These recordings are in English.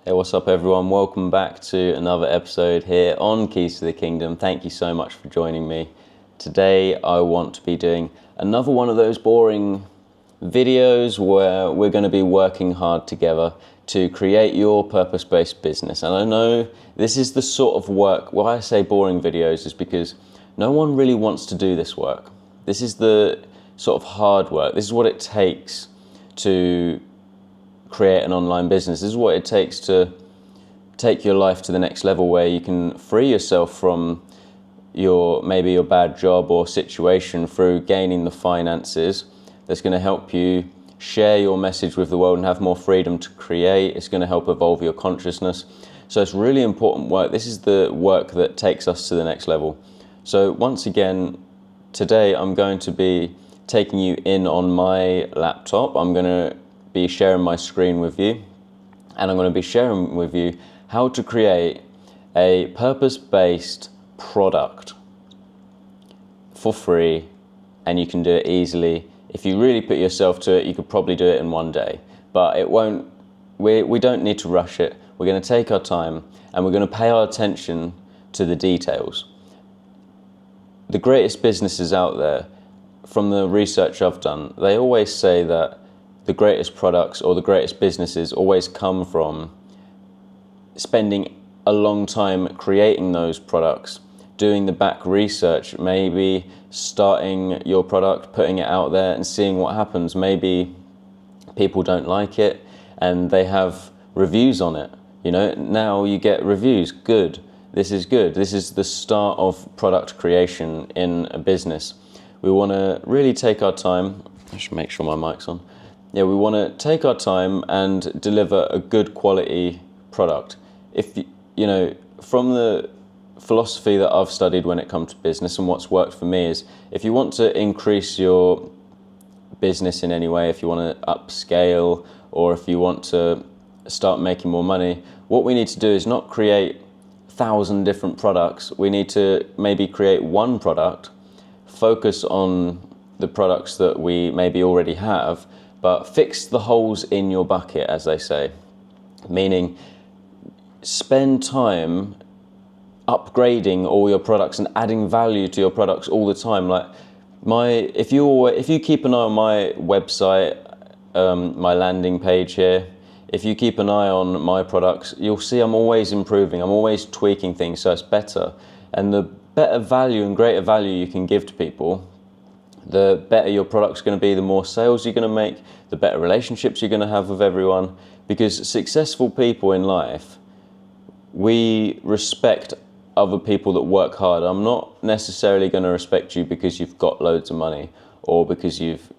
Hey, what's up everyone? Welcome back to another episode here on Keys to the Kingdom. Thank you so much for joining me. Today I want to be doing another one of those boring videos where we're going to be working hard together to create your purpose-based business. And I know this is the sort of work, why I say boring videos is because no one really wants to do this work. This is the sort of hard work. This is what it takes to create an online business. This is what it takes to take your life to the next level, where you can free yourself from maybe your bad job or situation through gaining the finances that's going to help you share your message with the world and have more freedom to create. It's going to help evolve your consciousness. So it's really important work. This is the work that takes us to the next level. So once again, today I'm going to be taking you in on my laptop. I'm going to be sharing my screen with you, and I'm going to be sharing with you how to create a purpose-based product for free, and you can do it easily. If you really put yourself to it, you could probably do it in one day, but it won't. We don't need to rush it. We're going to take our time, and we're going to pay our attention to the details. The greatest businesses out there, from the research I've done, they always say that the greatest products or the greatest businesses always come from spending a long time creating those products, doing the back research, maybe starting your product, putting it out there and seeing what happens. Maybe people don't like it and they have reviews on it. You know, now you get reviews. Good. This is good. This is the start of product creation in a business. We want to really take our time. I should make sure my mic's on. Yeah, we want to take our time and deliver a good quality product. If you know, from the philosophy that I've studied when it comes to business and what's worked for me is, if you want to increase your business in any way, if you want to upscale, or if you want to start making more money, what we need to do is not create 1,000 different products. We need to maybe create one product, focus on the products that we maybe already have, but fix the holes in your bucket, as they say. Meaning, spend time upgrading all your products and adding value to your products all the time. Like if you keep an eye on my website, my landing page here, if you keep an eye on my products, you'll see I'm always improving. I'm always tweaking things so it's better. And the better value and greater value you can give to people, the better your product's going to be, the more sales you're going to make, the better relationships you're going to have with everyone. Because successful people in life, we respect other people that work hard. I'm not necessarily going to respect you because you've got loads of money, or because you've,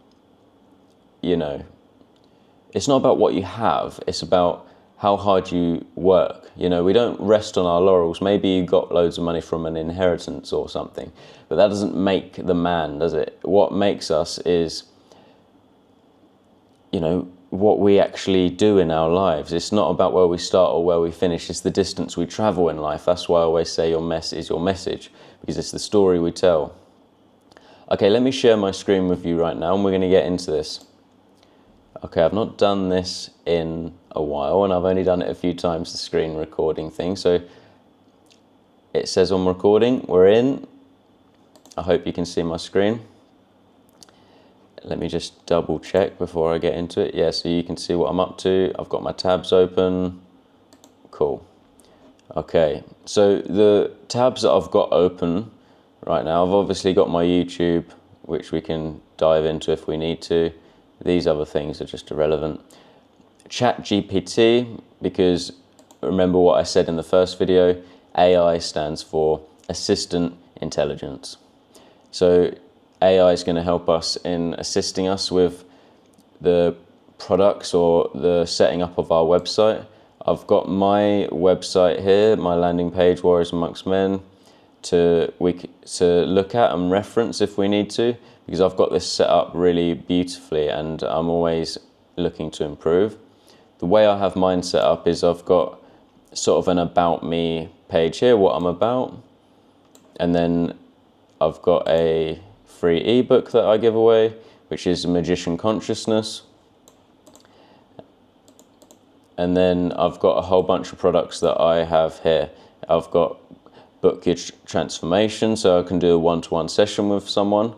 you know, it's not about what you have, it's about how hard you work. You know, we don't rest on our laurels. Maybe you got loads of money from an inheritance or something, but that doesn't make the man, does it? What makes us is, you know, what we actually do in our lives. It's not about where we start or where we finish. It's the distance we travel in life. That's why I always say your mess is your message, because it's the story we tell. Okay, let me share my screen with you right now, and we're going to get into this. Okay, I've not done this in a while, and I've only done it a few times, the screen recording thing. So it says on recording, we're in. I hope you can see my screen. Let me just double check before I get into it. Yeah, so you can see what I'm up to. I've got my tabs open. Cool. Okay, so the tabs that I've got open right now, I've obviously got my YouTube, which we can dive into if we need to. These other things are just irrelevant. ChatGPT, because remember what I said in the first video, AI stands for Assistant Intelligence. So AI is going to help us in assisting us with the products or the setting up of our website. I've got my website here, my landing page, Warriors Amongst Men, to look at and reference if we need to, because I've got this set up really beautifully and I'm always looking to improve. The way I have mine set up is I've got sort of an about me page here, what I'm about, and then I've got a free ebook that I give away, which is Magician Consciousness. And then I've got a whole bunch of products that I have here. I've got Book Your Transformation, so I can do a one-to-one session with someone.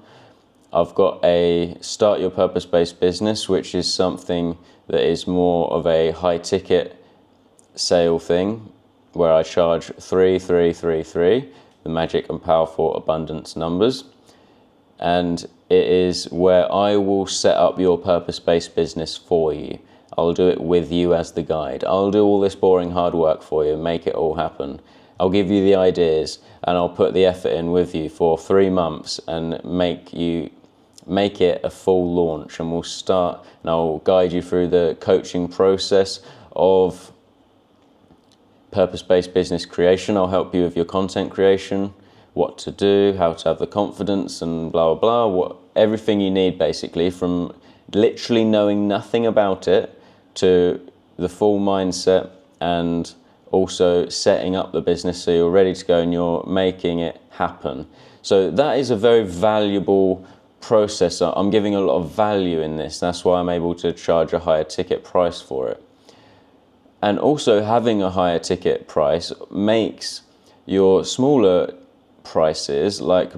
I've got a Start Your Purpose-Based Business, which is something that is more of a high-ticket sale thing, where I charge 3333, the magic and powerful abundance numbers. And it is where I will set up your purpose-based business for you. I'll do it with you as the guide. I'll do all this boring hard work for you and make it all happen. I'll give you the ideas and I'll put the effort in with you for 3 months and make it a full launch, and we'll start, and I'll guide you through the coaching process of purpose-based business creation. I'll help you with your content creation, what to do, how to have the confidence, and blah, blah, blah, everything you need basically, from literally knowing nothing about it to the full mindset, and also setting up the business so you're ready to go and you're making it happen. So that is a very valuable process. I'm giving a lot of value in this. That's why I'm able to charge a higher ticket price for it. And also having a higher ticket price makes your smaller prices, like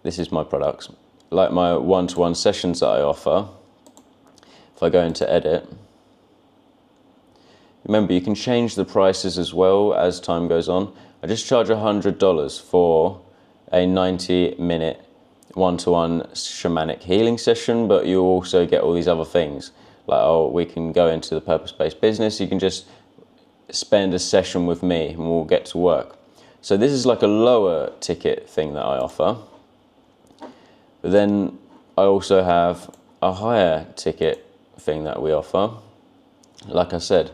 this is my products, like my one-to-one sessions that I offer. If I go into edit, remember you can change the prices as well as time goes on. I just charge $100 for a 90-minute one-to-one shamanic healing session, but you also get all these other things. Like, we can go into the purpose-based business. You can just spend a session with me and we'll get to work. So this is like a lower ticket thing that I offer. But then I also have a higher ticket thing that we offer, like I said.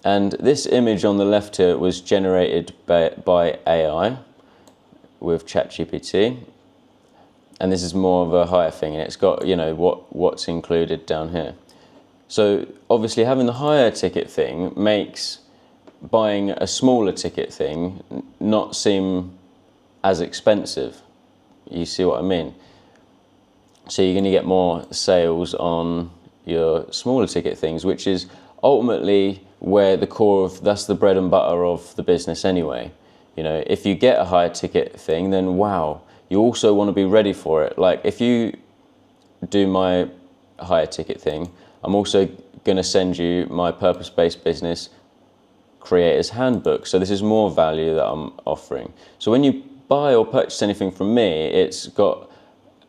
And this image on the left here was generated by AI with ChatGPT. And this is more of a higher thing, and it's got, you know, what's included down here. So obviously having the higher ticket thing makes buying a smaller ticket thing not seem as expensive. You see what I mean? So you're going to get more sales on your smaller ticket things, which is ultimately where the core of, that's the bread and butter of the business anyway. You know, if you get a higher ticket thing, then wow, you also want to be ready for it. Like if you do my higher ticket thing, I'm also going to send you my purpose-based business creator's handbook. So this is more value that I'm offering. So when you buy or purchase anything from me, it's got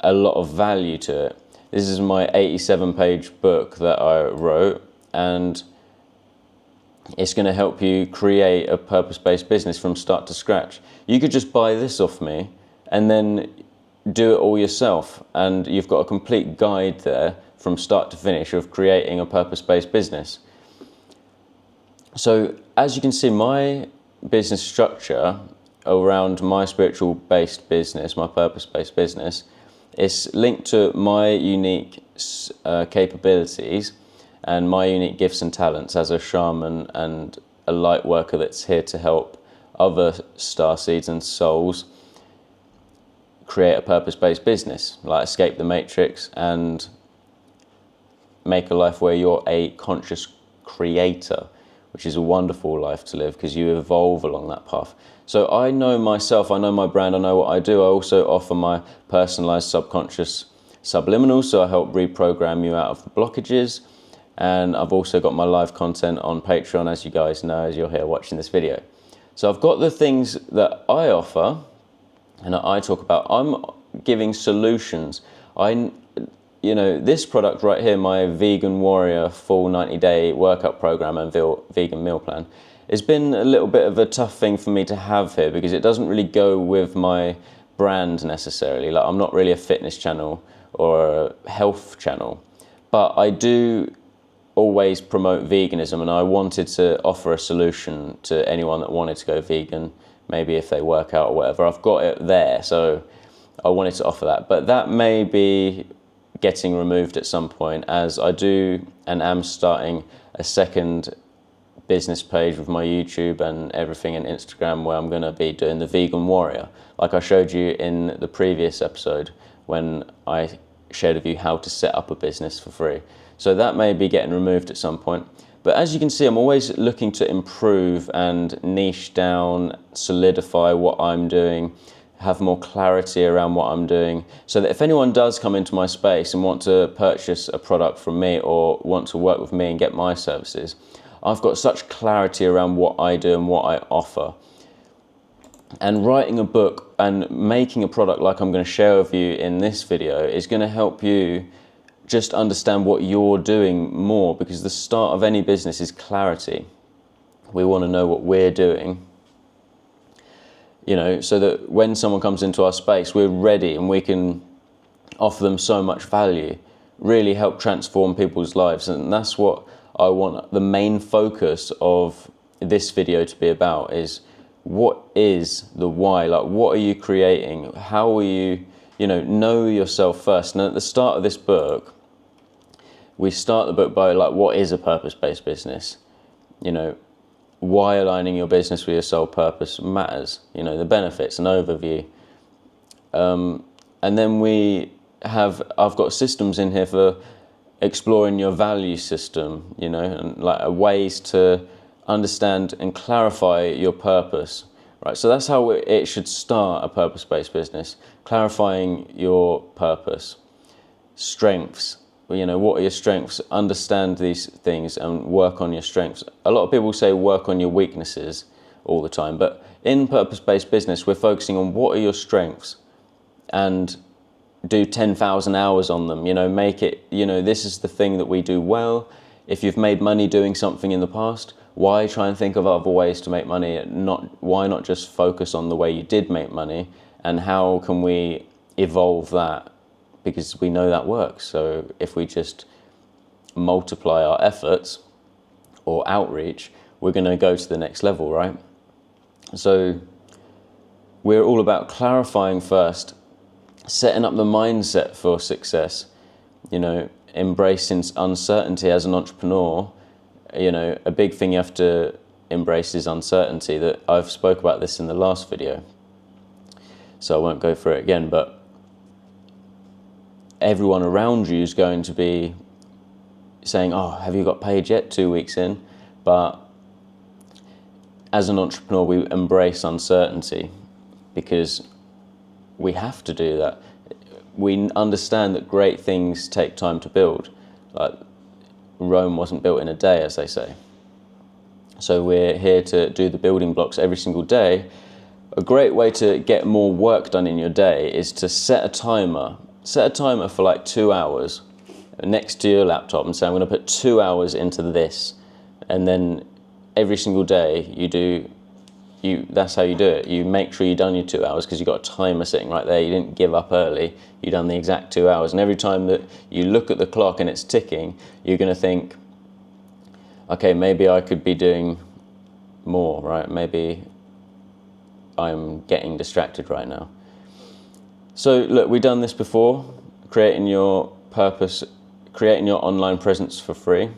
a lot of value to it. This is my 87-page book that I wrote, and it's going to help you create a purpose-based business from start to scratch. You could just buy this off me and then do it all yourself, and you've got a complete guide there from start to finish of creating a purpose-based business. So as you can see, my business structure around my spiritual-based business, my purpose-based business, is linked to my unique capabilities and my unique gifts and talents as a shaman and a light worker that's here to help other starseeds and souls create a purpose-based business, like escape the matrix and make a life where you're a conscious creator, which is a wonderful life to live because you evolve along that path. So I know myself, I know my brand, I know what I do. I also offer my personalized subconscious subliminals, so I help reprogram you out of the blockages. And I've also got my live content on Patreon, as you guys know, as you're here watching this video. So I've got the things that I offer and that I talk about. I'm giving solutions. You know, this product right here, my Vegan Warrior full 90-day workout program and vegan meal plan, it's been a little bit of a tough thing for me to have here because it doesn't really go with my brand necessarily. Like, I'm not really a fitness channel or a health channel, but I do always promote veganism, and I wanted to offer a solution to anyone that wanted to go vegan, maybe if they work out or whatever. I've got it there, so I wanted to offer that. But that may be getting removed at some point, as I do and am starting a second business page with my YouTube and everything in Instagram, where I'm going to be doing the Vegan Warrior, like I showed you in the previous episode when I shared with you how to set up a business for free. So that may be getting removed at some point. But as you can see, I'm always looking to improve and niche down, solidify what I'm doing, have more clarity around what I'm doing, so that if anyone does come into my space and want to purchase a product from me or want to work with me and get my services, I've got such clarity around what I do and what I offer. And writing a book and making a product like I'm going to share with you in this video is going to help you just understand what you're doing more, because the start of any business is clarity. We want to know what we're doing, you know, so that when someone comes into our space, we're ready and we can offer them so much value, really help transform people's lives. And that's what I want the main focus of this video to be about, is what is the why? Like, what are you creating? How are you, know yourself first. And at the start of this book, we start the book by like, what is a purpose-based business? Why aligning your business with your sole purpose matters, the benefits, an overview. And then I've got systems in here for exploring your value system, and like ways to understand and clarify your purpose, right? So that's how it should start a purpose-based business, clarifying your purpose. Strengths. What are your strengths? Understand these things and work on your strengths. A lot of people say work on your weaknesses all the time, but in purpose-based business, we're focusing on what are your strengths and do 10,000 hours on them. Make it, this is the thing that we do well. If you've made money doing something in the past, why try and think of other ways to make money? Why not just focus on the way you did make money, and how can we evolve that? Because we know that works. So if we just multiply our efforts or outreach, we're going to go to the next level, right? So we're all about clarifying first, setting up the mindset for success, embracing uncertainty as an entrepreneur. A big thing you have to embrace is uncertainty. That I've spoke about this in the last video, so I won't go through it again, but everyone around you is going to be saying, oh, have you got paid yet? 2 weeks in. But as an entrepreneur, we embrace uncertainty because we have to do that. We understand that great things take time to build. Like Rome wasn't built in a day, as they say. So we're here to do the building blocks every single day. A great way to get more work done in your day is to set a timer. Set a timer for like 2 hours next to your laptop and say, I'm going to put 2 hours into this. And then every single day that's how you do it. You make sure you've done your 2 hours because you've got a timer sitting right there. You didn't give up early. You've done the exact 2 hours. And every time that you look at the clock and it's ticking, you're going to think, okay, maybe I could be doing more, right? Maybe I'm getting distracted right now. So look, we've done this before, creating your purpose, creating your online presence for free.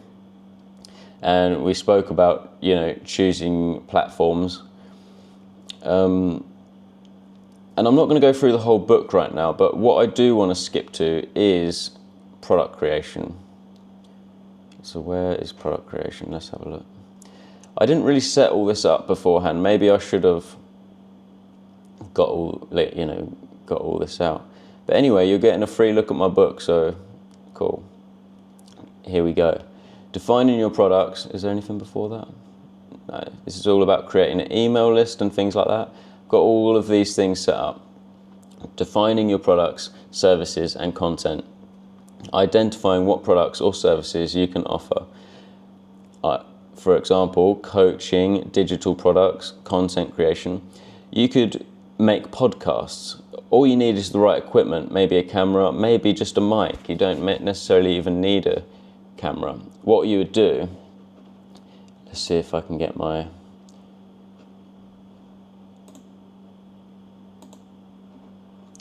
And we spoke about, choosing platforms. And I'm not going to go through the whole book right now, but what I do want to skip to is product creation. So where is product creation? Let's have a look. I didn't really set all this up beforehand. Maybe I should have got all this out. But anyway, you're getting a free look at my book, so cool. Here we go. Defining your products. Is there anything before that? No. This is all about creating an email list and things like that. Got all of these things set up. Defining your products, services, and content. Identifying what products or services you can offer. For example, coaching, digital products, content creation. You could make podcasts. All you need is the right equipment, maybe a camera, maybe just a mic. You don't necessarily even need a camera. What you would do, let's see if I can get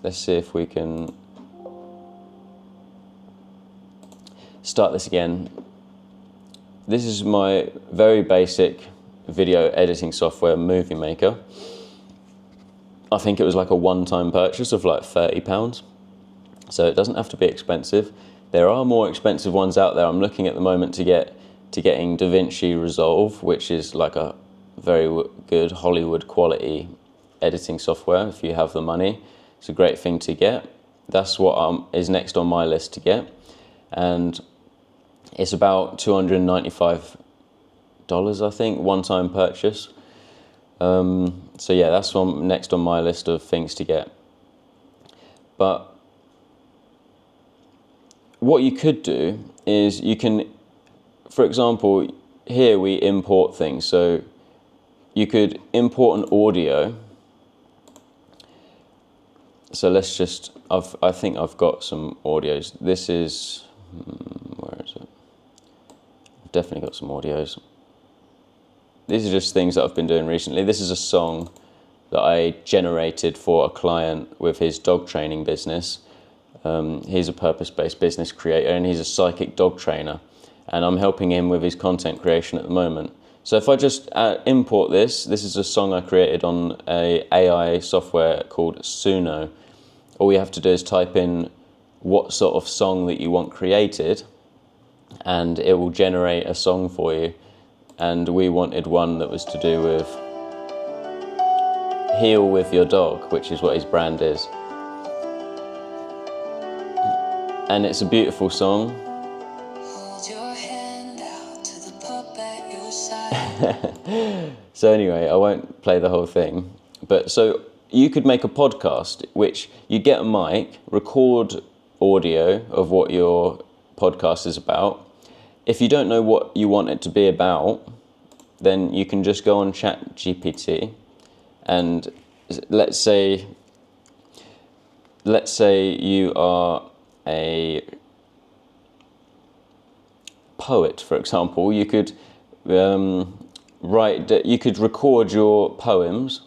let's see if we can start this again. This is my very basic video editing software, Movie Maker. I think it was like a one-time purchase of like £30. So it doesn't have to be expensive. There are more expensive ones out there. I'm looking at the moment getting DaVinci Resolve, which is like a very good Hollywood quality editing software if you have the money. It's a great thing to get. That's what is next on my list to get. And it's about $295, I think, one-time purchase. So yeah, that's next on my list of things to get. But what you could do is you can, for example, here we import things. So you could import an audio. So let's just, I think I've got some audios. This is, where is it? I've definitely got some audios. These are just things that I've been doing recently. This is a song that I generated for a client with his dog training business. He's a purpose-based business creator and he's a psychic dog trainer. And I'm helping him with his content creation at the moment. So if I just import this is a song I created on a AI software called Suno. All you have to do is type in what sort of song that you want created and it will generate a song for you. And we wanted one that was to do with Heal With Your Dog, which is what his brand is. And it's a beautiful song. Hold your hand out to the pup at your side. So anyway, I won't play the whole thing. But so you could make a podcast, which you get a mic, record audio of what your podcast is about. If you don't know what you want it to be about, then you can just go on ChatGPT and let's say you are a poet, for example. You could you could record your poems,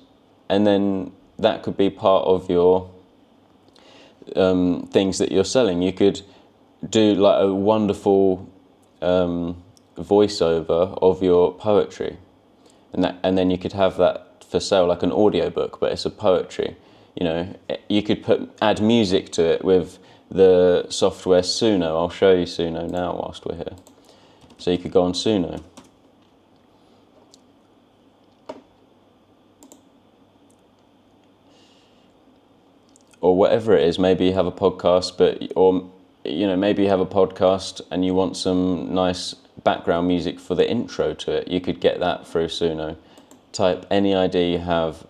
and then that could be part of your things that you're selling. You could do like a wonderful voiceover of your poetry, and then you could have that for sale, like an audiobook, but it's a poetry. You know, you could add music to it with the software Suno. I'll show you Suno now whilst we're here. So you could go on Suno. Or whatever it is, maybe you have a podcast, maybe you have a podcast and you want some nice background music for the intro to it. You could get that through Suno. Type any idea you have.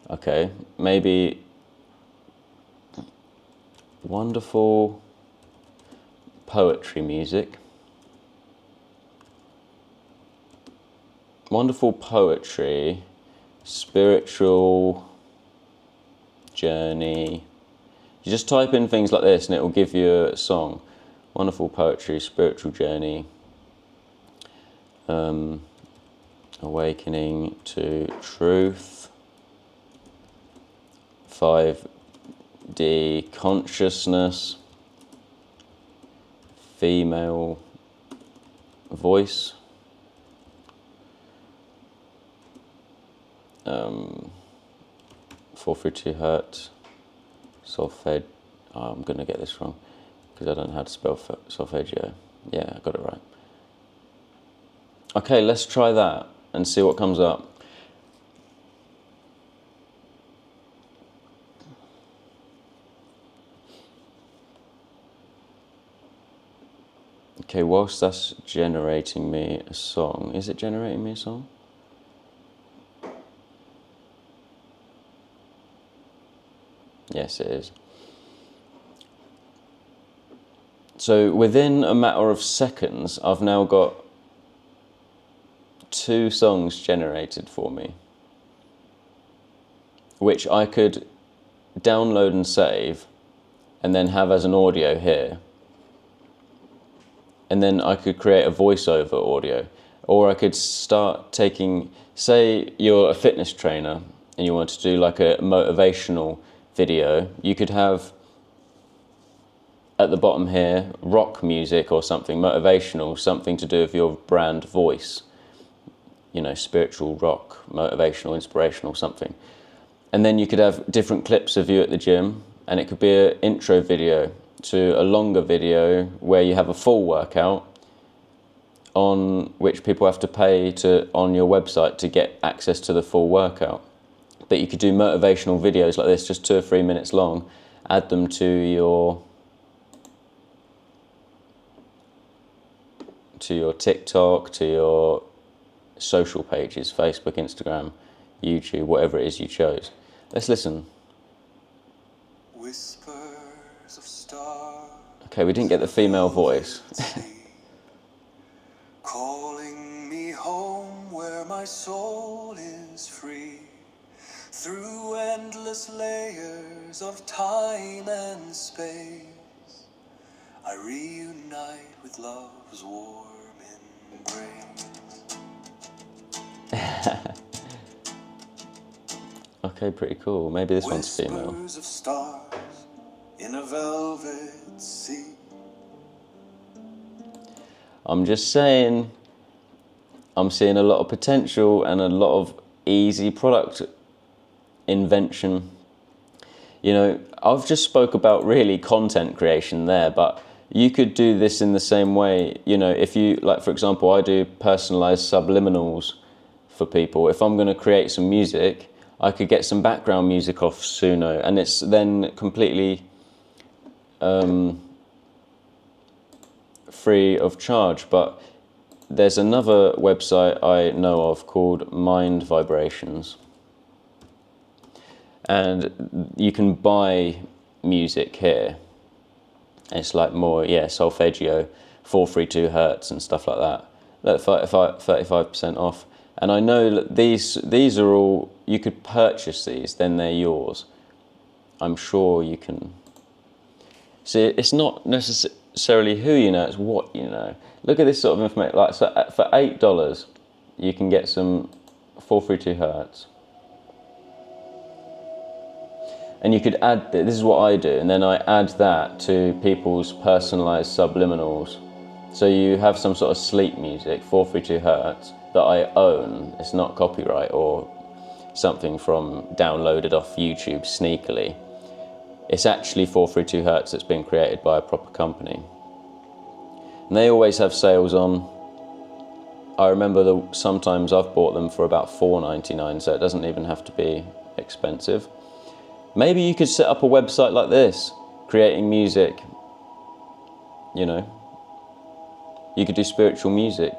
Okay, maybe wonderful poetry music. Wonderful poetry, spiritual journey. You just type in things like this and it will give you a song. Wonderful poetry, spiritual journey, awakening to truth, 5D consciousness, female voice, 432 hertz, solfege. Oh, I'm going to get this wrong because I don't know how to spell solfeggio. Yeah, I got it right. Okay, let's try that and see what comes up. Okay, whilst that's generating me a song, is it generating me a song? Yes, it is. So within a matter of seconds, I've now got 2 songs generated for me, which I could download and save and then have as an audio here. And then I could create a voiceover audio, or I could start taking, say you're a fitness trainer and you want to do like a motivational video, you could have at the bottom here rock music or something motivational, something to do with your brand voice, you know, spiritual rock, motivational, inspirational, something. And then you could have different clips of you at the gym, and it could be an intro video to a longer video where you have a full workout on which people have to pay to on your website to get access to the full workout. But you could do motivational videos like this, just 2 or 3 minutes long, add them to your TikTok, to your social pages, Facebook, Instagram, YouTube, whatever it is you chose. Let's listen. Whispers of stars. Okay, we didn't get the female voice. Calling me home where my soul is free. Through endless layers of time and space, I reunite with love's warm embrace. Okay, pretty cool. Maybe this one's female. Whispers of stars in a velvet sea. I'm just saying, I'm seeing a lot of potential and a lot of easy product invention. You know, I've just spoke about really content creation there, but you could do this in the same way. You know, if you, like for example, I do personalized subliminals for people. If I'm going to create some music, I could get some background music off Suno, and it's then completely free of charge. But there's another website I know of called Mind Vibrations, and you can buy music here. It's like more, solfeggio, 432 hertz and stuff like that. Look, 35% off. And I know that these are all, you could purchase these, then they're yours. I'm sure you can. See, it's not necessarily who you know, it's what you know. Look at this sort of information. Like, so for $8, you can get some 432 hertz. And you could add, this is what I do, and then I add that to people's personalized subliminals. So you have some sort of sleep music, 432 hertz, that I own. It's not copyright or something from downloaded off YouTube sneakily. It's actually 432 hertz that's been created by a proper company. And they always have sales on. I remember sometimes I've bought them for about $4.99, so it doesn't even have to be expensive. Maybe you could set up a website like this, creating music, you know. You could do spiritual music,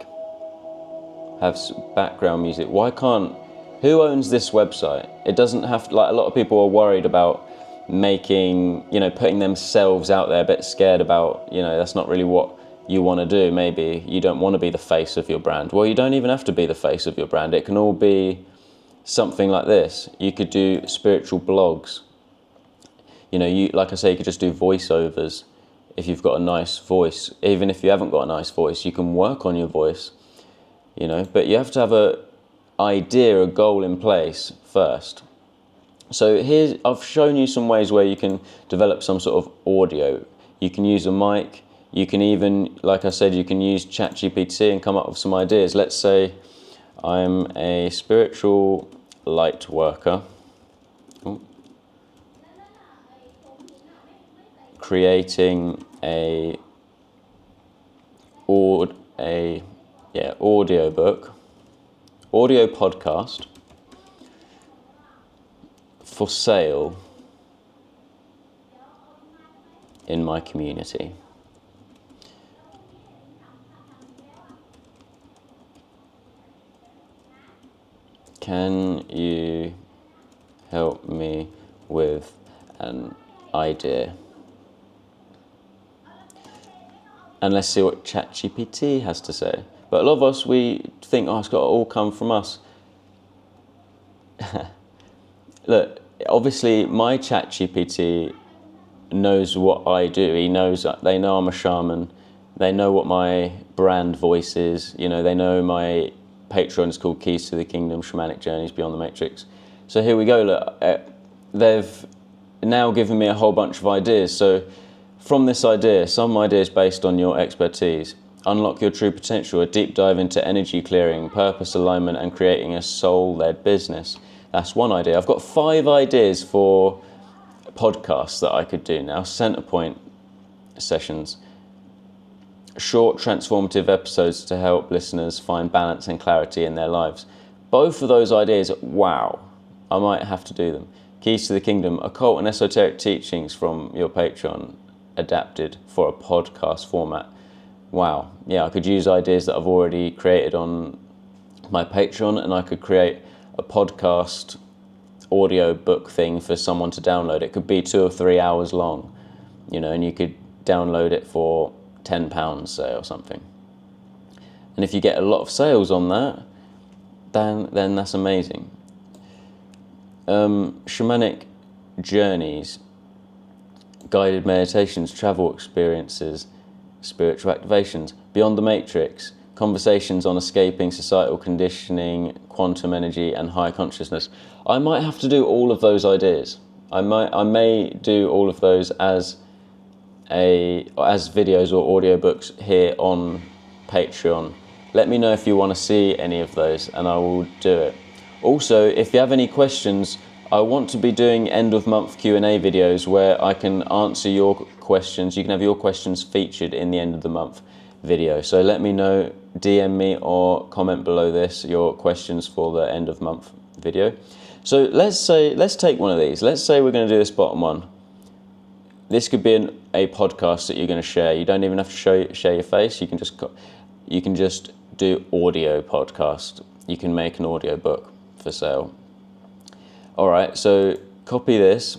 have background music. Why can't, who owns this website? It doesn't have to, like, a lot of people are worried about making, you know, putting themselves out there, a bit scared about, you know, that's not really what you want to do. Maybe you don't want to be the face of your brand. Well, you don't even have to be the face of your brand. It can all be something like this. You could do spiritual blogs. You know, like I say, you could just do voiceovers if you've got a nice voice. Even if you haven't got a nice voice, you can work on your voice, you know, but you have to have a idea, a goal in place first. So here's, I've shown you some ways where you can develop some sort of audio. You can use a mic. You can even, like I said, you can use ChatGPT and come up with some ideas. Let's say I'm a spiritual light worker. Creating audio book, audio podcast for sale in my community. Can you help me with an idea? And let's see what ChatGPT has to say. But a lot of us, we think, oh, it's got to all come from us. Look, obviously my ChatGPT knows what I do. He knows, they know I'm a shaman. They know what my brand voice is. You know, they know my Patreon is called Keys to the Kingdom, Shamanic Journeys Beyond the Matrix. So here we go, look, they've now given me a whole bunch of ideas. So from this idea, some ideas based on your expertise. Unlock your true potential, a deep dive into energy clearing, purpose alignment, and creating a soul-led business. That's one idea. I've got 5 ideas for podcasts that I could do now. Centerpoint, sessions. Short, transformative episodes to help listeners find balance and clarity in their lives. Both of those ideas, wow, I might have to do them. Keys to the Kingdom, occult and esoteric teachings from your Patreon adapted for a podcast format. Wow, yeah, I could use ideas that I've already created on my Patreon, and I could create a podcast audio book thing for someone to download. It could be 2 or 3 hours long, and you could download it for £10, say, or something. And if you get a lot of sales on that, then that's amazing. Shamanic journeys, guided meditations, travel experiences, spiritual activations, Beyond the Matrix, conversations on escaping societal conditioning, quantum energy, and high consciousness. I might have to do all of those ideas. I may do all of those as videos or audiobooks here on Patreon. Let me know if you want to see any of those, and I will do it. Also, if you have any questions, I want to be doing end of month Q&A videos where I can answer your questions. You can have your questions featured in the end of the month video. So let me know, DM me or comment below this your questions for the end of month video. So let's take one of these. Let's say we're going to do this bottom one. This could be a podcast that you're going to share. You don't even have to share your face. You can just do audio podcast. You can make an audio book for sale. All right, so copy this.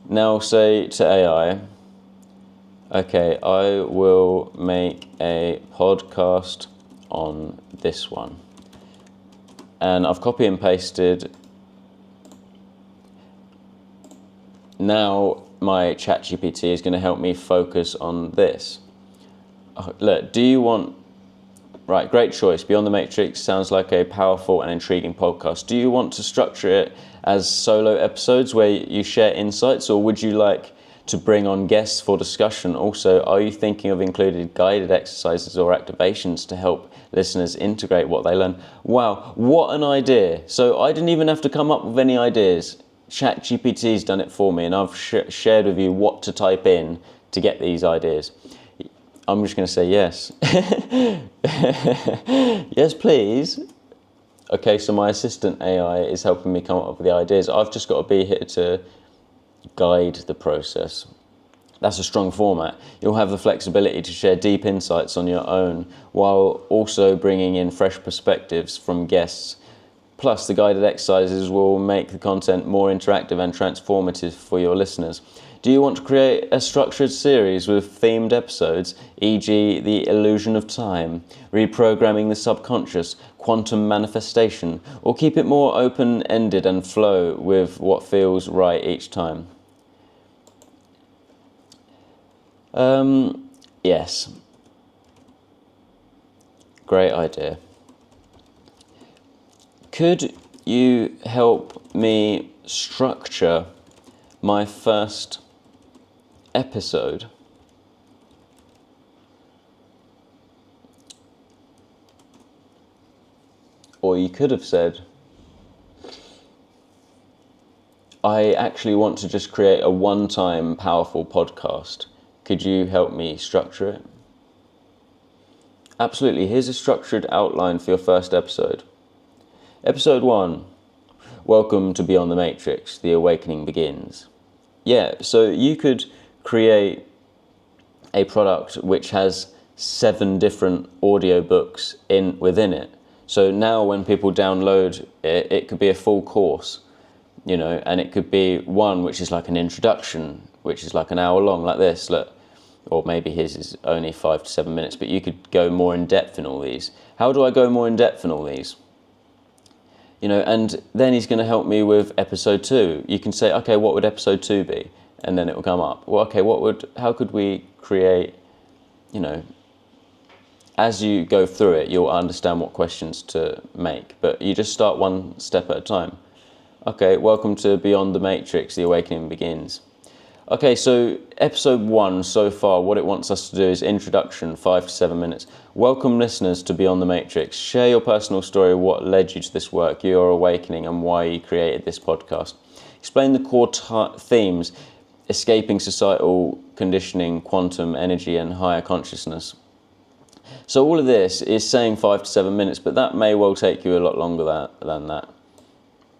Now say to AI, okay, I will make a podcast on this one. And I've copy and pasted. Now my ChatGPT is going to help me focus on this. Look, do you want... Right, great choice. Beyond the Matrix sounds like a powerful and intriguing podcast. Do you want to structure it as solo episodes where you share insights, or would you like to bring on guests for discussion? Also, are you thinking of including guided exercises or activations to help listeners integrate what they learn? Wow, what an idea. So I didn't even have to come up with any ideas. ChatGPT's done it for me, and I've shared with you what to type in to get these ideas. I'm just going to say yes. Yes, please. Okay, so my assistant AI is helping me come up with the ideas. I've just got to be here to guide the process. That's a strong format. You'll have the flexibility to share deep insights on your own while also bringing in fresh perspectives from guests. Plus, the guided exercises will make the content more interactive and transformative for your listeners. Do you want to create a structured series with themed episodes, e.g. the illusion of time, reprogramming the subconscious, quantum manifestation, or keep it more open-ended and flow with what feels right each time? Yes. Great idea. Could you help me structure my first episode? Or you could have said, I actually want to just create a one-time powerful podcast. Could you help me structure it? Absolutely. Here's a structured outline for your first episode. Episode 1. Welcome to Beyond the Matrix. The Awakening Begins. Yeah, so you could create a product which has 7 different audiobooks within it. So now when people download it, it could be a full course, and it could be one which is like an introduction, which is like an hour long, like this, look. Or maybe his is only 5 to 7 minutes, but you could go more in depth in all these. How do I go more in depth in all these? And then he's going to help me with episode 2. You can say, okay, what would episode 2 be? And then it will come up. Well, okay, how could we create, as you go through it, you'll understand what questions to make. But you just start one step at a time. Okay, welcome to Beyond the Matrix, The Awakening Begins. Okay, so episode 1 so far, what it wants us to do is introduction, 5 to 7 minutes. Welcome listeners to Beyond the Matrix. Share your personal story, what led you to this work, your awakening, and why you created this podcast. Explain the core themes. escaping societal conditioning, quantum energy, and higher consciousness. So all of this is saying 5 to 7 minutes, but that may well take you a lot longer than that.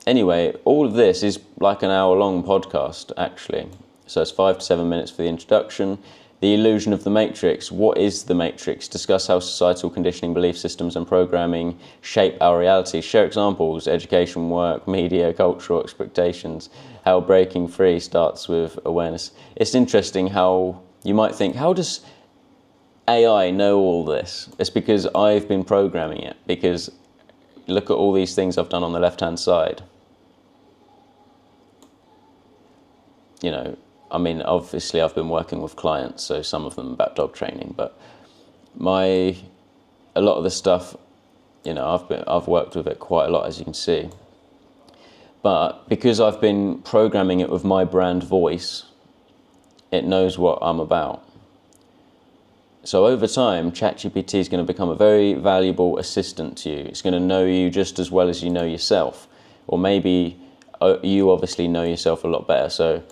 Anyway, all of this is like an hour-long podcast, actually. So it's 5 to 7 minutes for the introduction. The illusion of the matrix. What is the matrix? Discuss how societal conditioning, belief systems, and programming shape our reality. Share examples, education, work, media, cultural expectations. How breaking free starts with awareness. It's interesting how you might think, how does AI know all this? It's because I've been programming it. Because look at all these things I've done on the left-hand side. You know, I mean, obviously I've been working with clients, so some of them about dog training, but a lot of the stuff, you know, I've worked with it quite a lot, as you can see. But because I've been programming it with my brand voice, it knows what I'm about. So over time, ChatGPT is going to become a very valuable assistant to you. It's going to know you just as well as you know yourself, or maybe you obviously know yourself a lot better. So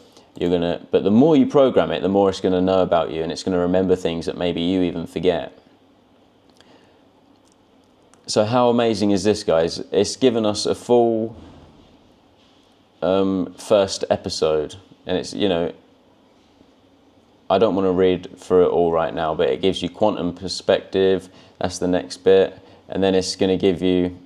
but the more you program it, the more it's going to know about you, and it's going to remember things that maybe you even forget. So how amazing is this, guys? It's given us a full first episode, and it's, you know, I don't want to read through it all right now, but it gives you quantum perspective. That's the next bit, and then it's going to give you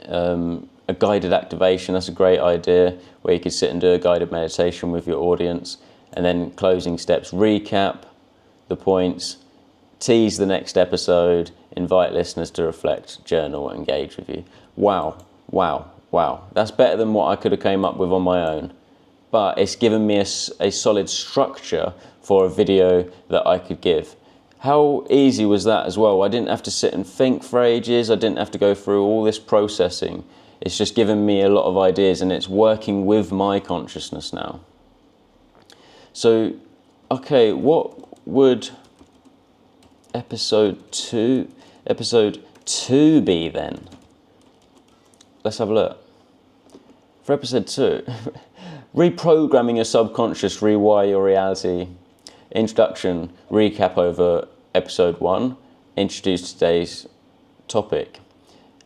a guided activation. That's a great idea, where you could sit and do a guided meditation with your audience, and then closing steps, recap the points, tease the next episode, invite listeners to reflect, journal, engage with you. Wow, wow, wow. That's better than what I could have came up with on my own. But it's given me a solid structure for a video that I could give. How easy was that as well? I didn't have to sit and think for ages. I didn't have to go through all this processing. It's just given me a lot of ideas, and it's working with my consciousness now. So, okay, what would episode two be then? Let's have a look. For episode 2, reprogramming your subconscious, rewire your reality. Introduction, recap over episode 1, introduce today's topic.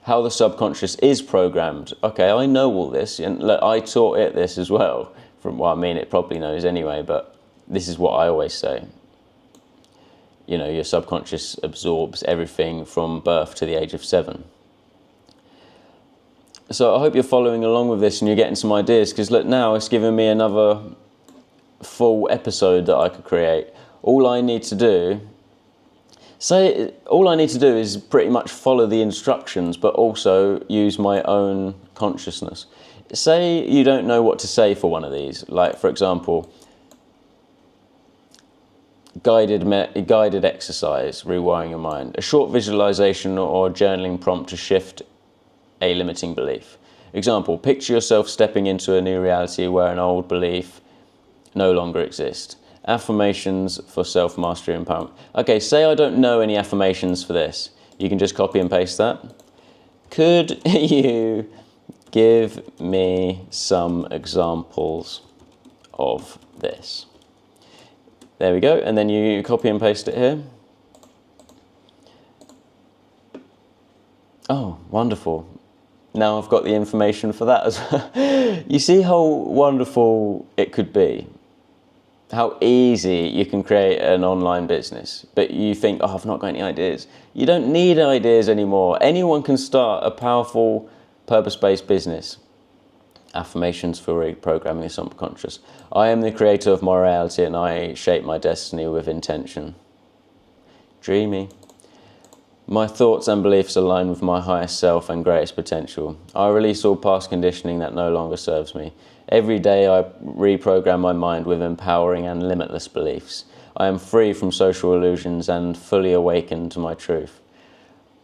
How the subconscious is programmed. Okay, I know all this, and look, I taught it this as well. From what I mean, it probably knows anyway, but this is what I always say. You know, your subconscious absorbs everything from birth to the age of 7. So I hope you're following along with this and you're getting some ideas, because look, now it's given me another full episode that I could create. All I need to do is pretty much follow the instructions, but also use my own consciousness. Say you don't know what to say for one of these, like for example, guided exercise, rewiring your mind, a short visualization or journaling prompt to shift a limiting belief. Example, picture yourself stepping into a new reality where an old belief no longer exists. Affirmations for self-mastery and empowerment. Okay, say I don't know any affirmations for this. You can just copy and paste that. Could you give me some examples of this? There we go, and then you copy and paste it here. Oh, wonderful. Now I've got the information for that as well. You see how wonderful it could be? How easy you can create an online business, but you think, oh, I've not got any ideas. You don't need ideas anymore. Anyone can start a powerful, purpose-based business. Affirmations for reprogramming the subconscious. I am the creator of my reality, and I shape my destiny with intention. Dreamy. My thoughts and beliefs align with my highest self and greatest potential. I release all past conditioning that no longer serves me. Every day I reprogram my mind with empowering and limitless beliefs. I am free from social illusions and fully awakened to my truth.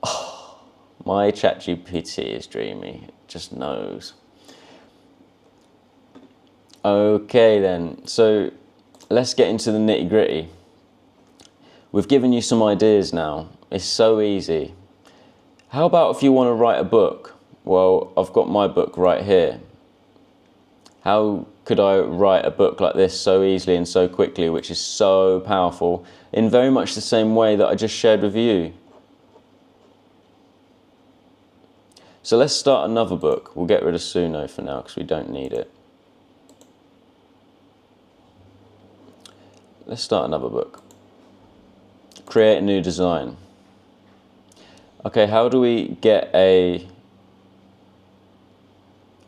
Oh, my ChatGPT is dreamy. It just knows. Okay then, so let's get into the nitty-gritty. We've given you some ideas now. It's so easy. How about if you want to write a book? Well, I've got my book right here. How could I write a book like this so easily and so quickly, which is so powerful, in very much the same way that I just shared with you? So let's start another book. We'll get rid of Suno for now because we don't need it. Let's start another book. Create a new design. Okay, how do we get a...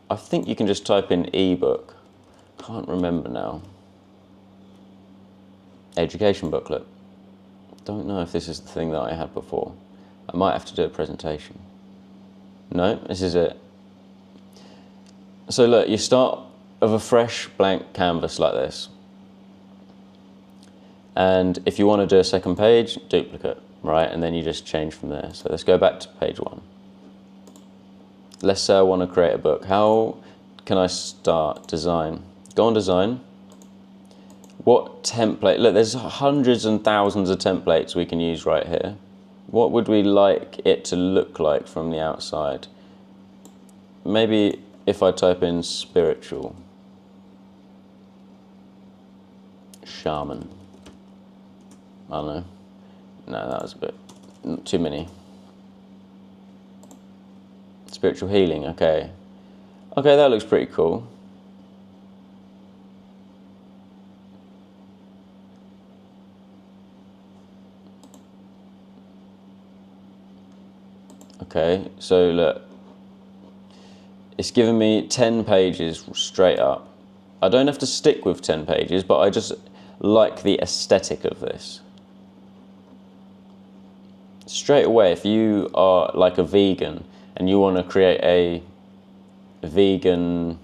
I think you can just type in ebook. Can't remember now. Education booklet. Don't know if this is the thing that I had before. I might have to do a presentation. No, this is it. So look, you start with a fresh blank canvas like this. And if you want to do a second page, duplicate, right? And then you just change from there. So let's go back to page 1. Let's say I want to create a book. How can I start? Design. Go on design. What template? Look, there's hundreds and thousands of templates we can use right here. What would we like it to look like from the outside? Maybe if I type in spiritual. Shaman. I don't know. No, that was a bit too many. Spiritual healing, okay. Okay, that looks pretty cool. Okay, so look. It's given me 10 pages straight up. I don't have to stick with 10 pages, but I just like the aesthetic of this. Straight away, if you are like a vegan and you want to create a vegan,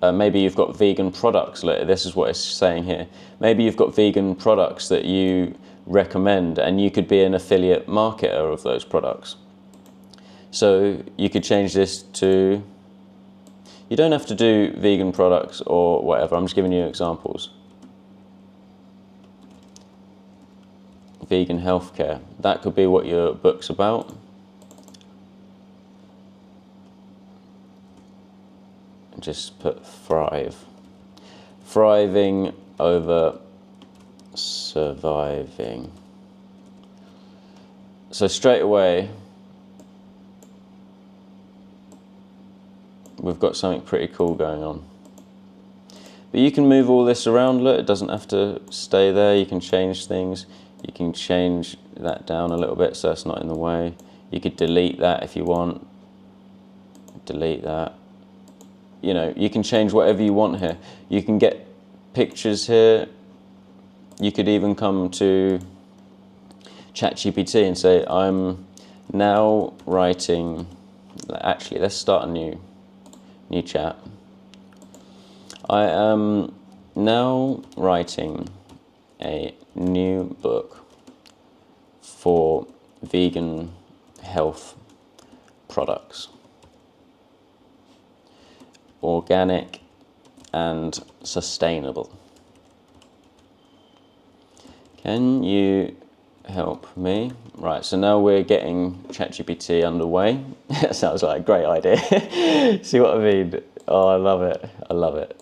maybe you've got vegan products, look, this is what it's saying here. Maybe you've got vegan products that you recommend and you could be an affiliate marketer of those products. So you could change this to, you don't have to do vegan products or whatever, I'm just giving you examples. Vegan healthcare, that could be what your book's about. Just put thrive. Thriving over surviving. So straight away, we've got something pretty cool going on. But you can move all this around, look, it doesn't have to stay there, you can change things. You can change that down a little bit so it's not in the way. You could delete that if you want. Delete that. You know, you can change whatever you want here. You can get pictures here. You could even come to ChatGPT and say, I'm now writing, actually, let's start a new chat. I am now writing a new book for vegan health products. Organic and sustainable. Can you help me? Right, so now we're getting ChatGPT underway. That sounds like a great idea. See what I mean? Oh, I love it. I love it.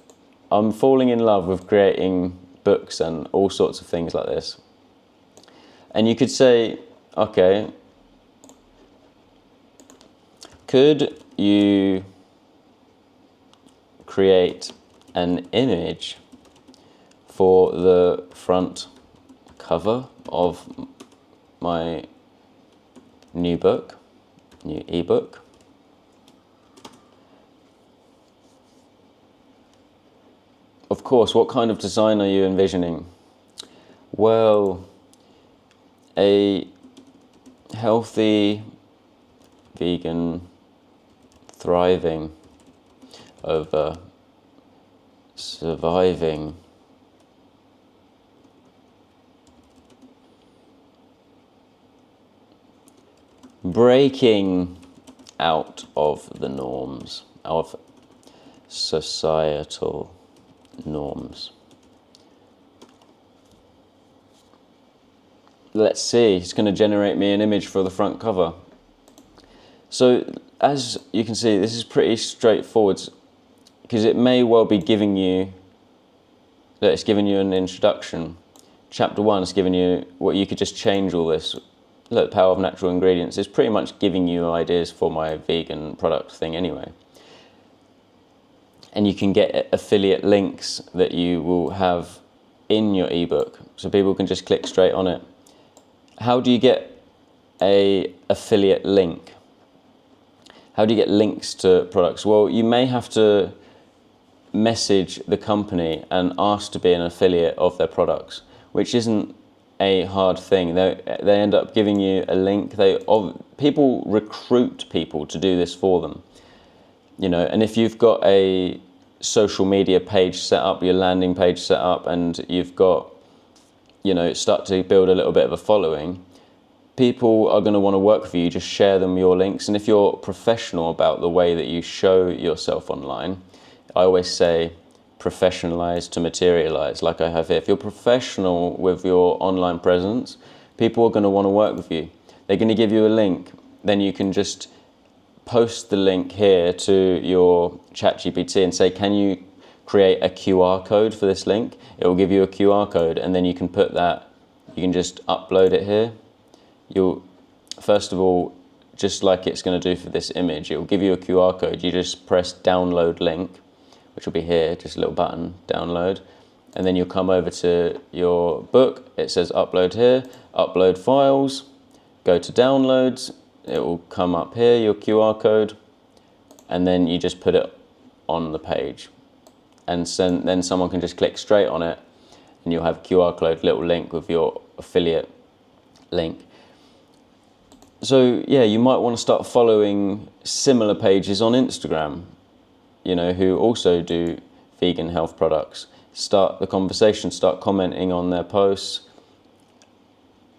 I'm falling in love with creating books and all sorts of things like this. And you could say, okay, could you create an image for the front cover of my new book, new ebook? Of course, what kind of design are you envisioning? Well, a healthy, vegan, thriving over surviving. Breaking out of the norms, of societal norms. Let's see, it's going to generate me an image for the front cover. So as you can see, this is pretty straightforward. because it may well be giving you, that it's giving you an introduction. Chapter 1 is giving you what you could just change all this. Look, Power of Natural Ingredients is pretty much giving you ideas for my vegan product thing anyway. And you can get affiliate links that you will have in your ebook, so people can just click straight on it. How do you get a affiliate link? How do you get links to products? Well, you may have to message the company and ask to be an affiliate of their products, which isn't a hard thing. They end up giving you a link. People recruit people to do this for them, you know. And if you've got a social media page set up, your landing page set up, and you've got, you know, start to build a little bit of a following, people are going to want to work for you. Just share them your links. And if you're professional about the way that you show yourself online, I always say professionalize to materialize, like I have here. If you're professional with your online presence, people are going to want to work with you. They're going to give you a link. Then you can just post the link here to your ChatGPT and say, can you create a QR code for this link? It will give you a QR code, and then you can put that, you can just upload it here. You'll, first of all, just like it's going to do for this image, it will give you a QR code. You just press download link, which will be here, just a little button, download. And then you'll come over to your book. It says upload here, upload files, go to downloads. It will come up here, your QR code, and then you just put it on the page. And then someone can just click straight on it, and you'll have a QR code, little link with your affiliate link. So yeah, you might want to start following similar pages on Instagram, you know, who also do vegan health products. Start the conversation, start commenting on their posts.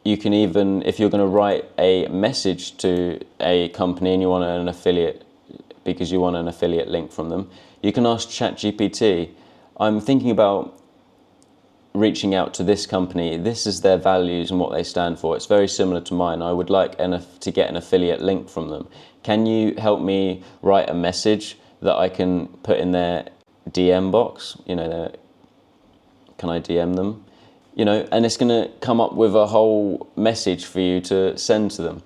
You can even, if you're going to write a message to a company and you want an affiliate, because you want an affiliate link from them, you can ask ChatGPT, I'm thinking about reaching out to this company. This is their values and what they stand for. It's very similar to mine. I would like to get an affiliate link from them. Can you help me write a message that I can put in their DM box? You know, can I DM them? You know, and it's going to come up with a whole message for you to send to them.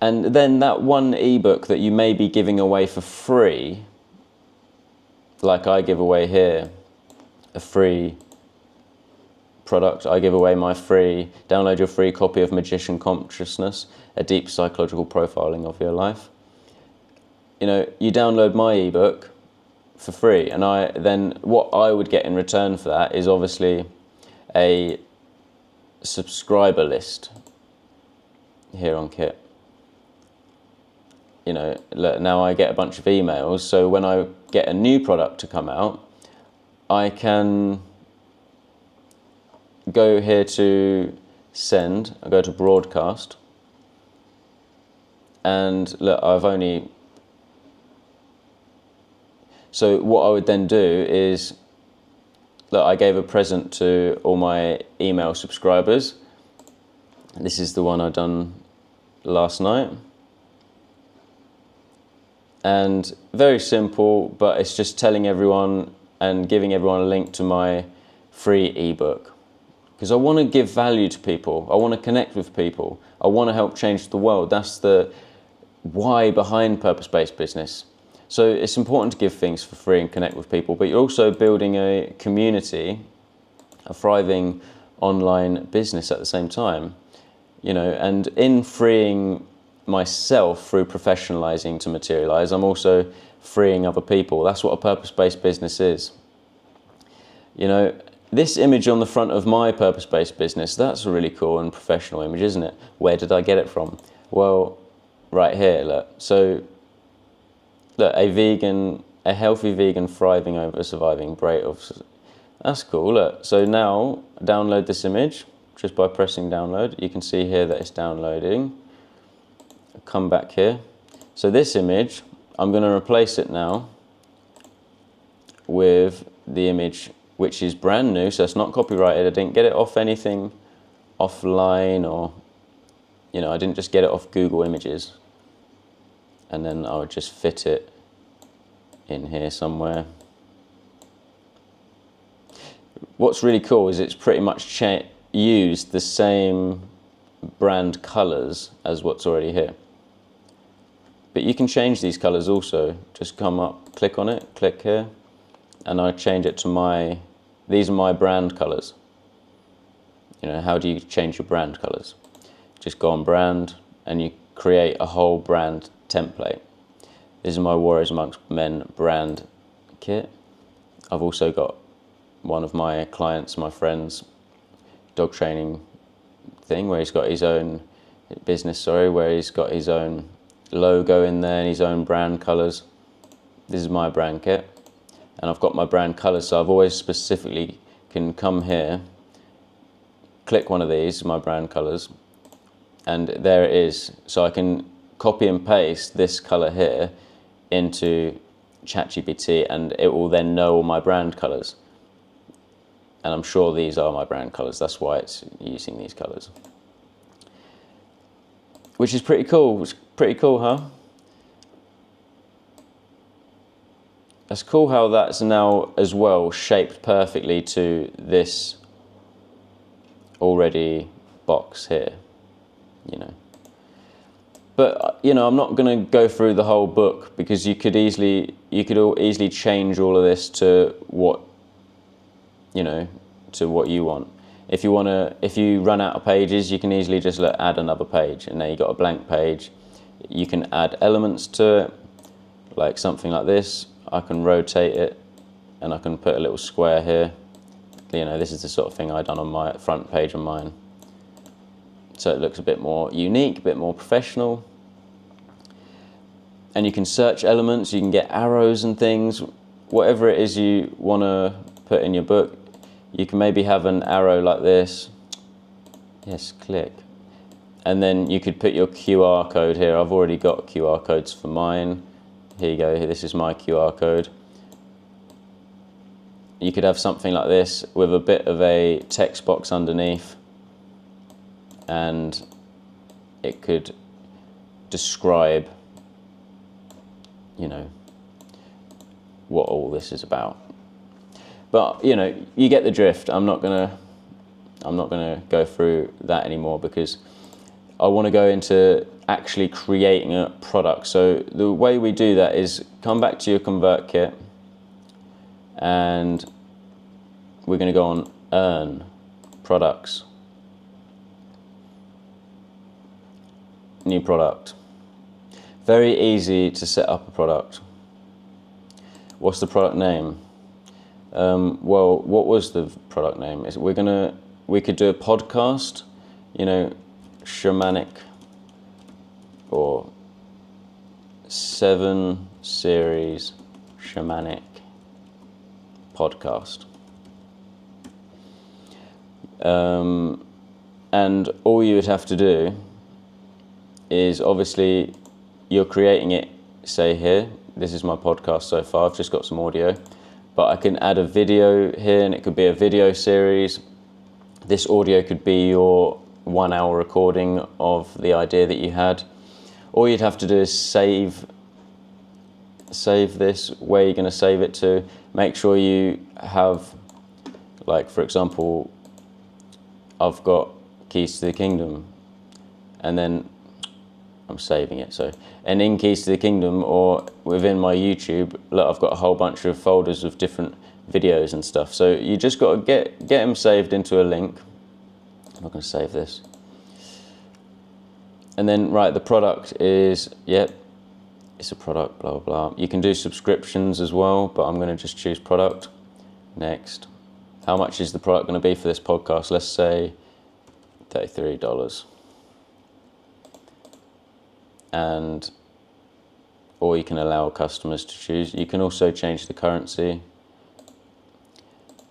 And then that one ebook that you may be giving away for free, like I give away here, a free product. I give away my free, download your free copy of Magician Consciousness, a deep psychological profiling of your life. You know, you download my ebook for free, and then what I would get in return for that is obviously a subscriber list here on Kit. You know, now I get a bunch of emails, so when I get a new product to come out, I can go here to send, I go to broadcast, and look, so what I would then do is, look, I gave a present to all my email subscribers. This is the one I done last night. And very simple, but it's just telling everyone and giving everyone a link to my free ebook. Because I want to give value to people. I want to connect with people. I want to help change the world. That's the why behind purpose-based business. So it's important to give things for free and connect with people, but you're also building a community, a thriving online business at the same time. You know, and in freeing myself through professionalizing to materialize, I'm also freeing other people. That's what a purpose-based business is. You know, this image on the front of my purpose-based business, that's a really cool and professional image, isn't it? Where did I get it from? Well, right here, look. So, look, a healthy vegan thriving over surviving break of. That's cool, look. So now, download this image just by pressing download. You can see here that it's downloading. Come back here. So this image, I'm going to replace it now with the image which is brand new, so it's not copyrighted. I didn't get it off anything offline, or, you know, I didn't just get it off Google Images and then I would just fit it in here somewhere. What's really cool is it's pretty much used the same brand colors as what's already here. But you can change these colors also. Just come up, click on it, click here, and I change it to these are my brand colors. You know, how do you change your brand colors? Just go on brand and you create a whole brand template. This is my Warriors Amongst Men brand kit. I've also got one of my clients, my friend's dog training thing where he's got his own business, where he's got his own logo in there and his own brand colors. This is my brand kit, and I've got my brand colors, so I've always specifically can come here, click one of these, my brand colors, and there it is. So I can copy and paste this color here into ChatGPT, and it will then know all my brand colors. And I'm sure these are my brand colors. That's why it's using these colors. Which is pretty cool. It's pretty cool, huh? That's cool how that's now as well shaped perfectly to this already box here, you know. But, you know, I'm not going to go through the whole book because you could easily change all of this to what, you know, to what you want. If you run out of pages, you can easily just add another page, and now you've got a blank page. You can add elements to it, like something like this. I can rotate it, and I can put a little square here. You know, this is the sort of thing I've done on my front page of mine. So it looks a bit more unique, a bit more professional. And you can search elements, you can get arrows and things, whatever it is you want to put in your book. You can maybe have an arrow like this. Yes, click. And then you could put your QR code here. I've already got QR codes for mine. Here you go, this is my QR code. You could have something like this with a bit of a text box underneath, and it could describe, you know, what all this is about. But, you know, you get the drift. I'm not gonna go through that anymore because I want to go into actually creating a product. So the way we do that is come back to your ConvertKit, and we're going to go on Earn Products, New Product. Very easy to set up a product. What's the product name? Well, what was the product name? We could do a podcast, you know, shamanic, or 7 series shamanic podcast. And all you would have to do is, obviously, you're creating it, say here, this is my podcast so far, I've just got some audio, but I can add a video here, and it could be a video series. This audio could be your 1 hour recording of the idea that you had. All you'd have to do is save this, where you're going to save it to. Make sure you have, like, for example, I've got Keys to the Kingdom, and then I'm saving it. So, and in Keys to the Kingdom, or within my YouTube, look, I've got a whole bunch of folders of different videos and stuff. So you just got to get them saved into a link. I'm not going to save this. And then, right, the product is, yep, it's a product, blah, blah, blah. You can do subscriptions as well, but I'm going to just choose product. Next. How much is the product going to be for this podcast? Let's say $33. And, or you can allow customers to choose. You can also change the currency.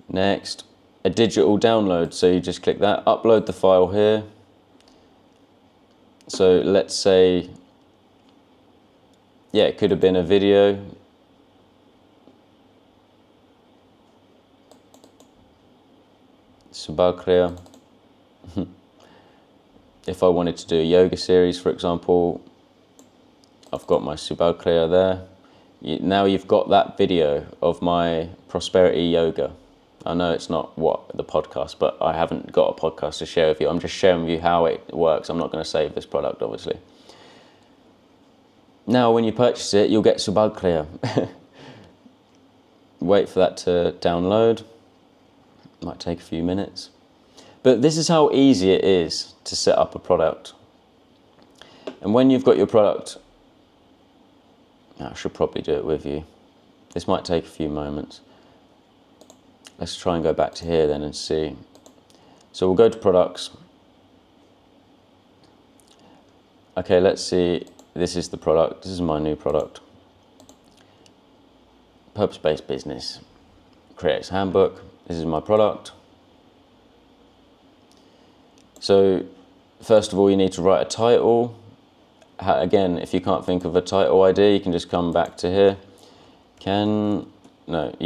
Next, a digital download. So you just click that, upload the file here. So let's say, yeah, it could have been a video. Subhakriya. If I wanted to do a yoga series, for example, I've got my Subhakriya there. Now you've got that video of my prosperity yoga. I know it's not what the podcast, but I haven't got a podcast to share with you. I'm just sharing with you how it works. I'm not going to save this product, obviously. Now, when you purchase it, you'll get Subbulkliya. Wait for that to download. Might take a few minutes. But this is how easy it is to set up a product. And when you've got your product, I should probably do it with you. This might take a few moments. Let's try and go back to here then and see. So we'll go to products. Okay, let's see. This is the product. This is my new product. Purpose-based business. Creator's Handbook. This is my product. So first of all, you need to write a title. Again, if you can't think of a title idea, you can just come back to here. You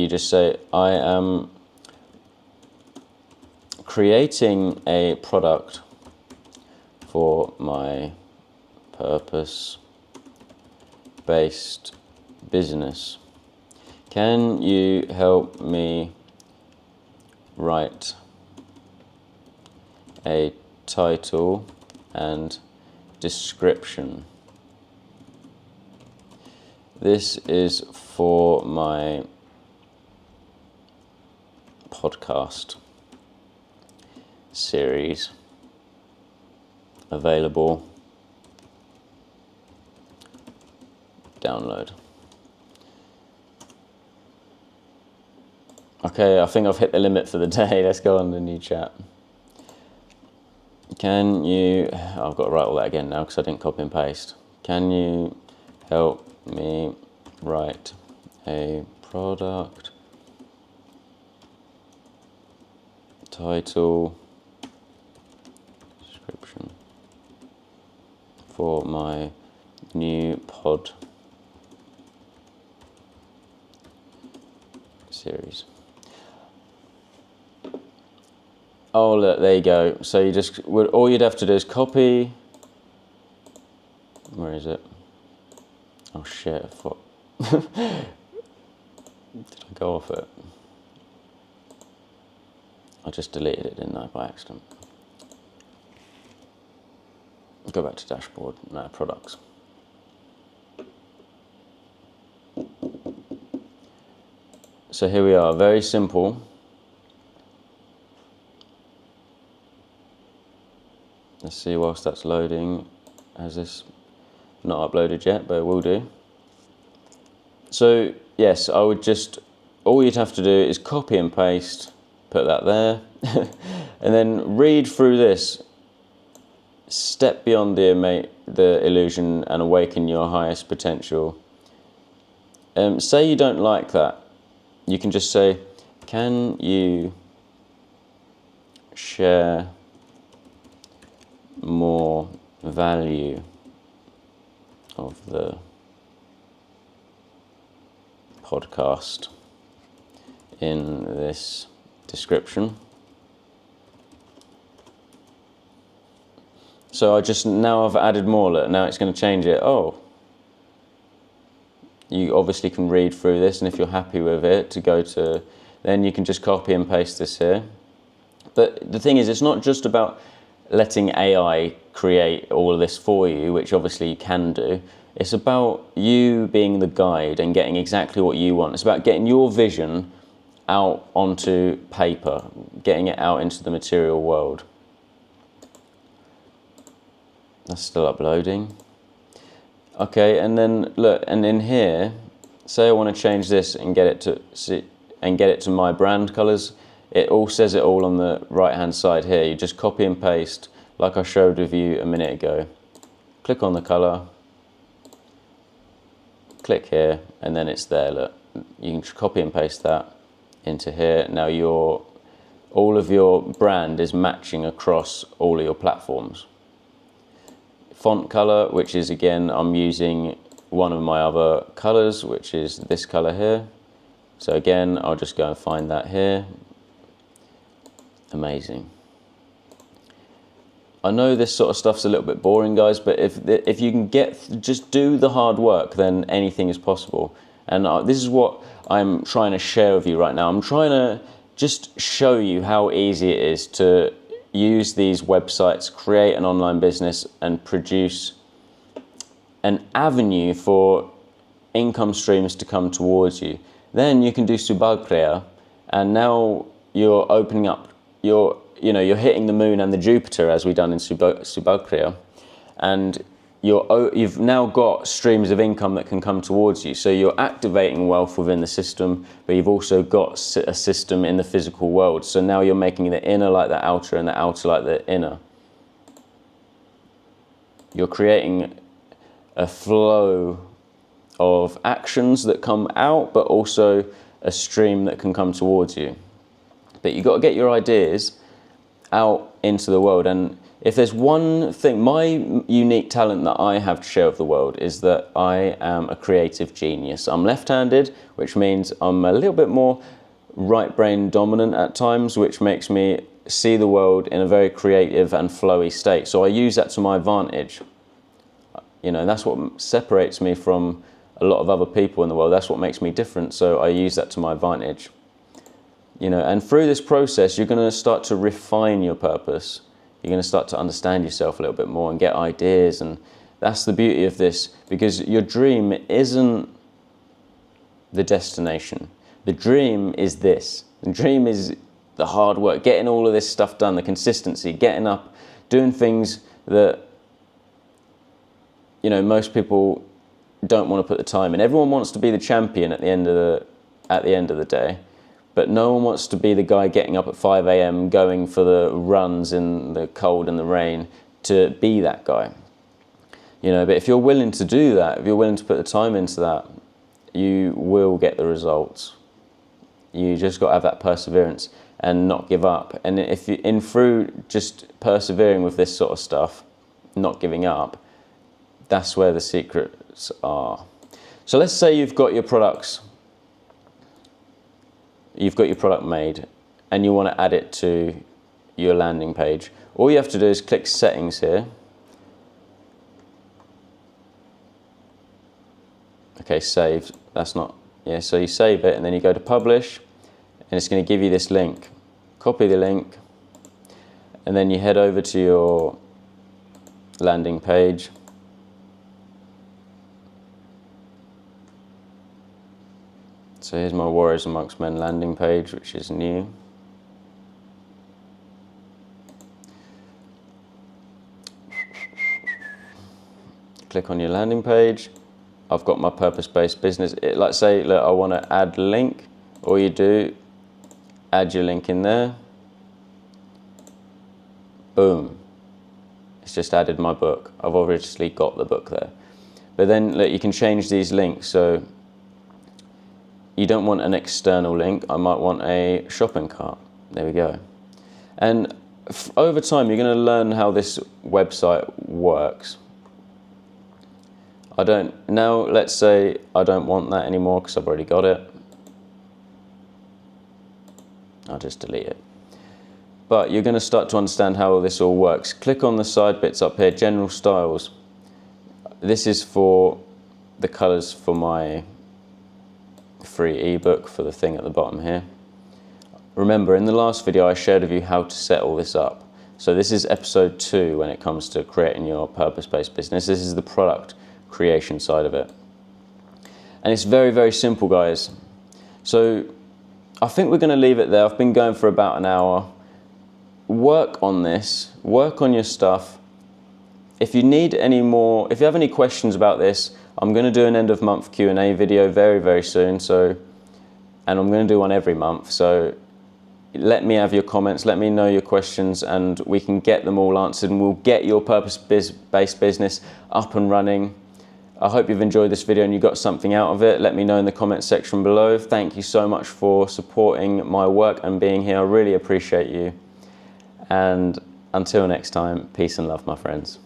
just say, I am creating a product for my purpose-based business. Can you help me write a title and description? This is for my podcast series, available, download. Okay, I think I've hit the limit for the day. Let's go on the new chat. Can you, I've got to write all that again now because I didn't copy and paste. Can you help me write a product title description for my new pod series? Oh, look, there you go. So you just, all you'd have to do is copy. Where is it? Oh shit, I thought. Did I go off it? I just deleted it, didn't I, by accident? Go back to dashboard, no, products. So here we are, very simple. Let's see whilst that's loading. Has this not uploaded yet, but it will do. So yes, I would just, all you'd have to do is copy and paste, put that there, and then read through this. Step beyond the illusion and awaken your highest potential. Say you don't like that. You can just say, can you share more value of the podcast in this description? So I've added more. Now it's going to change it. Oh, you obviously can read through this, and if you're happy with it, then you can just copy and paste this here. But the thing is, it's not just about letting AI create all of this for you, which obviously you can do. It's about you being the guide and getting exactly what you want. It's about getting your vision out onto paper, getting it out into the material world. That's still uploading. Okay, and then look, and in here, say I want to change this and get it to my brand colors. It all says it all on the right hand side here. You just copy and paste like I showed with you a minute ago. Click on the color, click here, and then it's there. Look, you can copy and paste that into here. Now all of your brand is matching across all of your platforms. Font color, which is, again, I'm using one of my other colors, which is this color here. So again, I'll just go and find that here. Amazing. I know this sort of stuff's a little bit boring, guys, but if you can just do the hard work, then anything is possible. And this is what I'm trying to share with you right now. I'm trying to just show you how easy it is to use these websites, create an online business, and produce an avenue for income streams to come towards you. Then you can do Subagriya, and now you're opening up, you're hitting the moon and the Jupiter, as we've done in Subagriya, and you've now got streams of income that can come towards you. So you're activating wealth within the system, but you've also got a system in the physical world. So now you're making the inner like the outer and the outer like the inner. You're creating a flow of actions that come out, but also a stream that can come towards you. But you've got to get your ideas out into the world. And if there's one thing, my unique talent that I have to share with the world is that I am a creative genius. I'm left-handed, which means I'm a little bit more right brain dominant at times, which makes me see the world in a very creative and flowy state. So I use that to my advantage. That's what separates me from a lot of other people in the world. That's what makes me different. So I use that to my advantage. And through this process, you're going to start to refine your purpose. You're going to start to understand yourself a little bit more and get ideas. And that's the beauty of this, because your dream isn't the destination. The dream is this. The dream is the hard work, getting all of this stuff done, the consistency, getting up, doing things that, most people don't want to put the time in. Everyone wants to be the champion at the end of the day. But no one wants to be the guy getting up at 5 a.m, going for the runs in the cold and the rain to be that guy. But if you're willing to do that, if you're willing to put the time into that, you will get the results. You just got to have that perseverance and not give up. And through just persevering with this sort of stuff, not giving up, that's where the secrets are. So let's say you've got your products. You've got your product made and you want to add it to your landing page. All you have to do is click settings here. Okay, saved. That's not, so you save it and then you go to publish and it's going to give you this link. Copy the link and then you head over to your landing page. So here's my Warriors Amongst Men landing page, which is new. Click on your landing page. I've got my purpose-based business. Like say, look, I want to add link. All you do, add your link in there. Boom. It's just added my book. I've obviously got the book there. But then look, you can change these links. So you don't want an external link. I might want a shopping cart. There we go. And over time, you're going to learn how this website works. Now let's say I don't want that anymore because I've already got it. I'll just delete it. But you're going to start to understand how this all works. Click on the side bits up here, general styles. This is for the colors for my free ebook for the thing at the bottom here. Remember, in the last video I shared with you how to set all this up. So this is episode 2 when it comes to creating your purpose-based business. This is the product creation side of it. And it's very, very simple, guys. So I think we're going to leave it there. I've been going for about an hour. Work on this, work on your stuff. If you need any more, if you have any questions about this, I'm going to do an end of month Q&A video very, very soon. And I'm going to do one every month. So let me have your comments, let me know your questions, and we can get them all answered, and we'll get your purpose-based business up and running. I hope you've enjoyed this video and you got something out of it. Let me know in the comments section below. Thank you so much for supporting my work and being here. I really appreciate you. And until next time, peace and love, my friends.